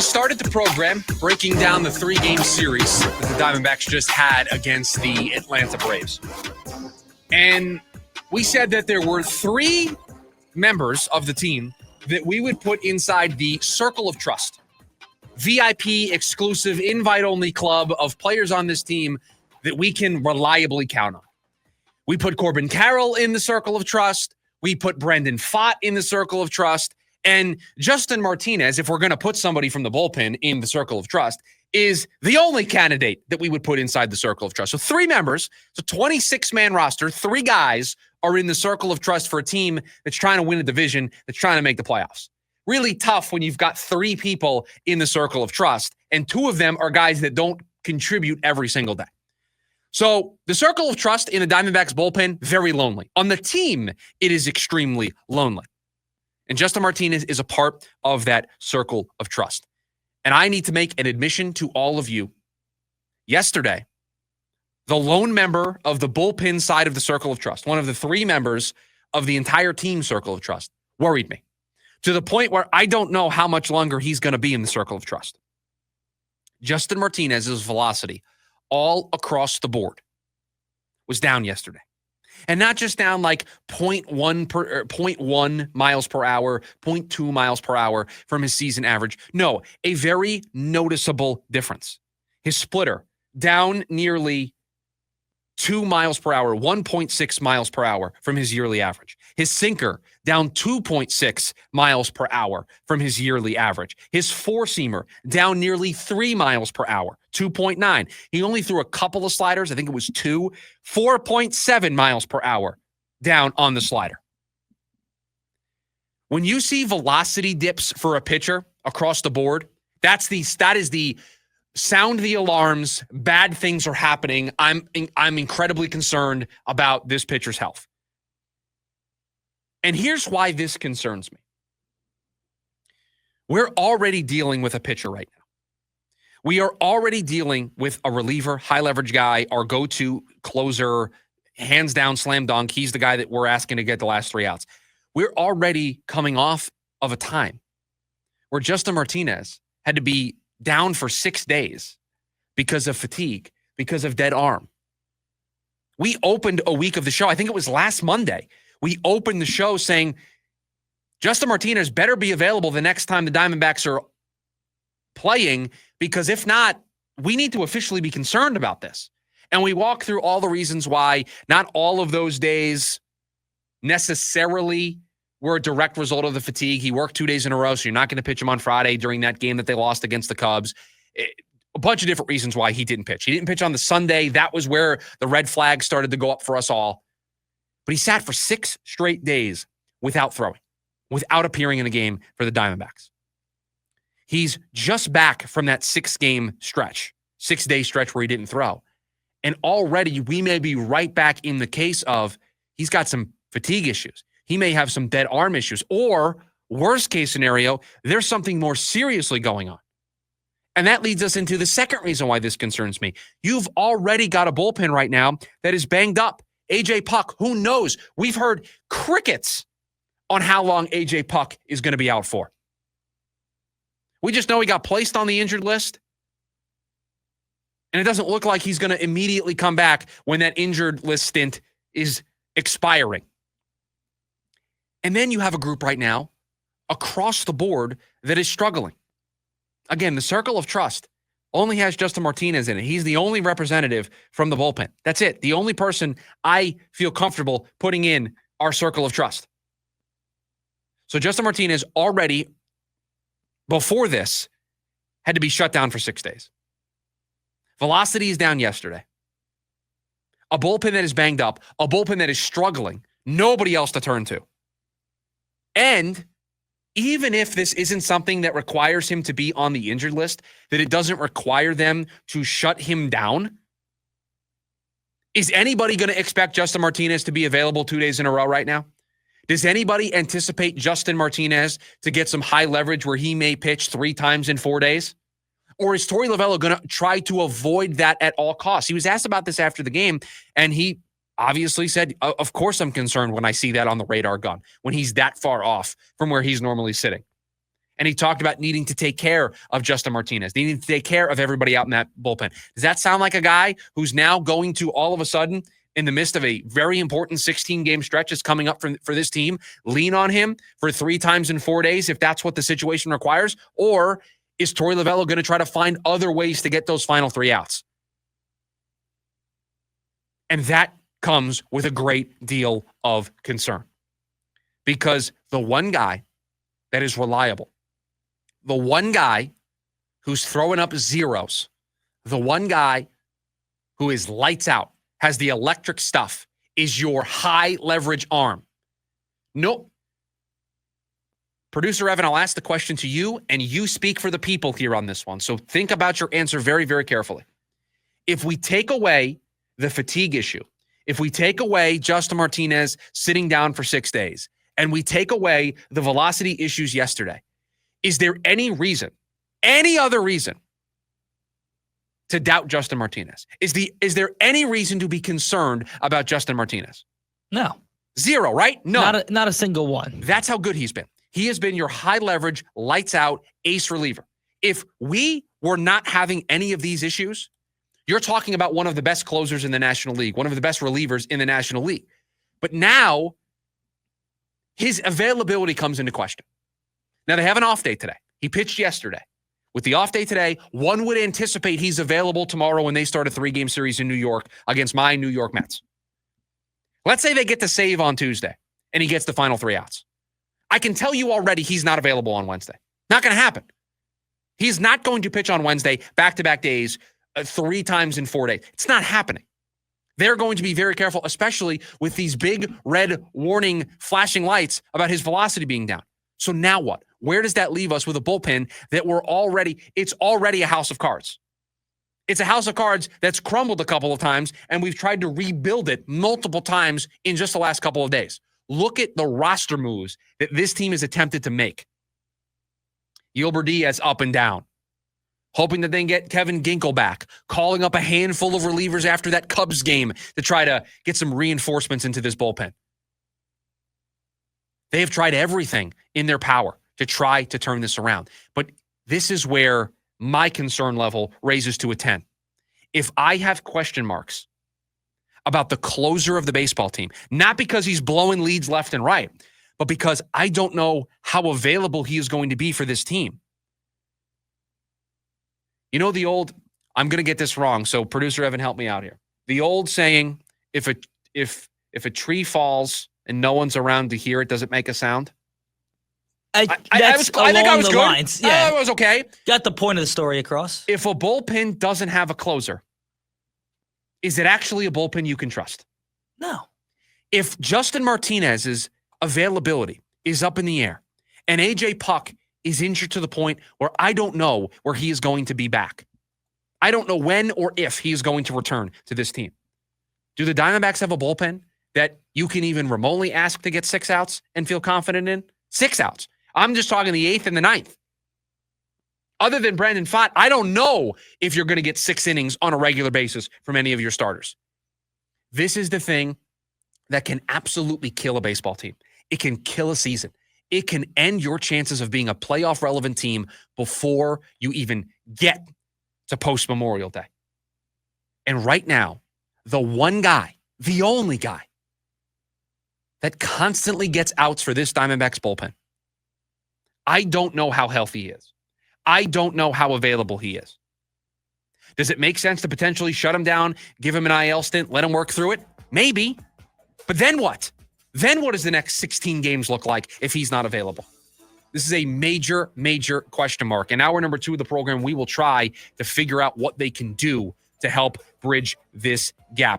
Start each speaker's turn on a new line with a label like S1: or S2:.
S1: started the program breaking down the 3-game series that the Diamondbacks just had against the Atlanta Braves. And we said that there were 3 members of the team that we would put inside the circle of trust. VIP, exclusive, invite-only club of players on this team that we can reliably count on. We put Corbin Carroll in the circle of trust. We put Brendan Pfaadt in the circle of trust. And Justin Martinez, if we're going to put somebody from the bullpen in the circle of trust, is the only candidate that we would put inside the circle of trust. So 3 members, it's a 26-man roster, 3 guys are in the circle of trust for a team that's trying to win a division, that's trying to make the playoffs. Really tough when you've got 3 people in the circle of trust, and 2 of them are guys that don't contribute every single day. So the circle of trust in the Diamondbacks bullpen, very lonely. On the team, it is extremely lonely. And Justin Martinez is a part of that circle of trust. And I need to make an admission to all of you. Yesterday, the lone member of the bullpen side of the circle of trust, one of the 3 members of the entire team circle of trust, worried me to the point where I don't know how much longer he's going to be in the circle of trust. Justin Martinez's velocity all across the board was down yesterday. And not just down like 0.1 miles per hour, 0.2 miles per hour from his season average. No, a very noticeable difference. His splitter down nearly 2 miles per hour, 1.6 miles per hour from his yearly average. His sinker down 2.6 miles per hour from his yearly average. His four-seamer down nearly 3 miles per hour, 2.9. He only threw a couple of sliders. I think it was 2, 4.7 miles per hour down on the slider. When you see velocity dips for a pitcher across the board, that is the sound the alarms, bad things are happening. I'm incredibly concerned about this pitcher's health. And here's why this concerns me. We're already dealing with a pitcher right now. We are already dealing with a reliever, high leverage guy, our go-to closer, hands down, slam dunk. He's the guy that we're asking to get the last 3 outs. We're already coming off of a time where Justin Martinez had to be down for 6 days because of fatigue, because of dead arm. We opened a week of the show. I think it was last Monday. We opened the show saying Justin Martinez better be available the next time the Diamondbacks are playing, because if not, we need to officially be concerned about this. And we walk through all the reasons why not all of those days necessarily were a direct result of the fatigue. He worked 2 days in a row, so you're not going to pitch him on Friday during that game that they lost against the Cubs. A bunch of different reasons why he didn't pitch. He didn't pitch on the Sunday. That was where the red flag started to go up for us all. But he sat for 6 straight days without throwing, without appearing in a game for the Diamondbacks. He's just back from that 6-game stretch, 6-day stretch where he didn't throw. And already we may be right back in the case of he's got some fatigue issues. He may have some dead arm issues, or worst case scenario, there's something more seriously going on. And that leads us into the second reason why this concerns me. You've already got a bullpen right now that is banged up. AJ Puk, who knows? We've heard crickets on how long AJ Puk is going to be out for. We just know he got placed on the injured list. And it doesn't look like he's going to immediately come back when that injured list stint is expiring. And then you have a group right now across the board that is struggling. Again, the circle of trust only has Justin Martinez in it. He's the only representative from the bullpen. That's it. The only person I feel comfortable putting in our circle of trust. So Justin Martinez already, before this, had to be shut down for 6 days. Velocity is down yesterday. A bullpen that is banged up, a bullpen that is struggling, nobody else to turn to. And even if this isn't something that requires him to be on the injured list, that it doesn't require them to shut him down, is anybody going to expect Justin Martinez to be available 2 days in a row right now? Does anybody anticipate Justin Martinez to get some high leverage where he may pitch 3 times in 4 days? Or is Torey Lovullo going to try to avoid that at all costs? He was asked about this after the game, and he obviously said, of course I'm concerned when I see that on the radar gun, when he's that far off from where he's normally sitting. And he talked about needing to take care of Justin Martinez, needing to take care of everybody out in that bullpen. Does that sound like a guy who's now going to all of a sudden, in the midst of a very important 16-game stretch that's coming up for this team, lean on him for 3 times in 4 days if that's what the situation requires? Or is Torey Lovullo going to try to find other ways to get those final 3 outs? And that comes with a great deal of concern, because the one guy that is reliable, the one guy who's throwing up zeros, the one guy who is lights out, has the electric stuff, is your high leverage arm. Nope. Producer Evan, I'll ask the question to you, and you speak for the people here on this one. So think about your answer very, very carefully. If we take away the fatigue issue, if we take away Justin Martinez sitting down for 6 days, and we take away the velocity issues yesterday, is there any reason, any other reason to doubt Justin Martinez? Is there any reason to be concerned about Justin Martinez?
S2: No.
S1: Zero, right? No.
S2: Not a single one.
S1: That's how good he's been. He has been your high leverage, lights out ace reliever. If we were not having any of these issues, you're talking about one of the best closers in the National League, one of the best relievers in the National League. But now his availability comes into question. Now, they have an off day today. He pitched yesterday. With the off day today, one would anticipate he's available tomorrow when they start a 3-game series in New York against my New York Mets. Let's say they get the save on Tuesday and he gets the final 3 outs. I can tell you already he's not available on Wednesday. Not going to happen. He's not going to pitch on Wednesday, back-to-back days, 3 times in 4 days. It's not happening. They're going to be very careful, especially with these big red warning flashing lights about his velocity being down. So now what? Where does that leave us with a bullpen that it's already a house of cards? It's a house of cards that's crumbled a couple of times, and we've tried to rebuild it multiple times in just the last couple of days. Look at the roster moves that this team has attempted to make. Yolber Diaz up and down, hoping that they can get Kevin Ginkel back, calling up a handful of relievers after that Cubs game to try to get some reinforcements into this bullpen. They have tried everything in their power to try to turn this around. But this is where my concern level raises to a 10. If I have question marks about the closer of the baseball team, not because he's blowing leads left and right, but because I don't know how available he is going to be for this team. You know the old, I'm going to get this wrong, so producer Evan, help me out here. The old saying, if a tree falls and no one's around to hear it, does it make a sound?
S2: I think I was good. Lines. Yeah,
S1: I was okay.
S2: Got the point of the story across.
S1: If a bullpen doesn't have a closer, is it actually a bullpen you can trust?
S2: No.
S1: If Justin Martinez's availability is up in the air and AJ Puck is injured to the point where I don't know where he is going to be back, I don't know when or if he is going to return to this team. Do the Diamondbacks have a bullpen that you can even remotely ask to get 6 outs and feel confident in? 6 outs. I'm just talking the 8th and the 9th. Other than Brandon Pfaadt, I don't know if you're going to get 6 innings on a regular basis from any of your starters. This is the thing that can absolutely kill a baseball team. It can kill a season. It can end your chances of being a playoff relevant team before you even get to post-Memorial Day. And right now, the one guy, the only guy that constantly gets outs for this Diamondbacks bullpen, I don't know how healthy he is. I don't know how available he is. Does it make sense to potentially shut him down, give him an IL stint, let him work through it? Maybe. But then what? Then what does the next 16 games look like if he's not available? This is a major, major question mark. In hour number 2 of the program, we will try to figure out what they can do to help bridge this gap.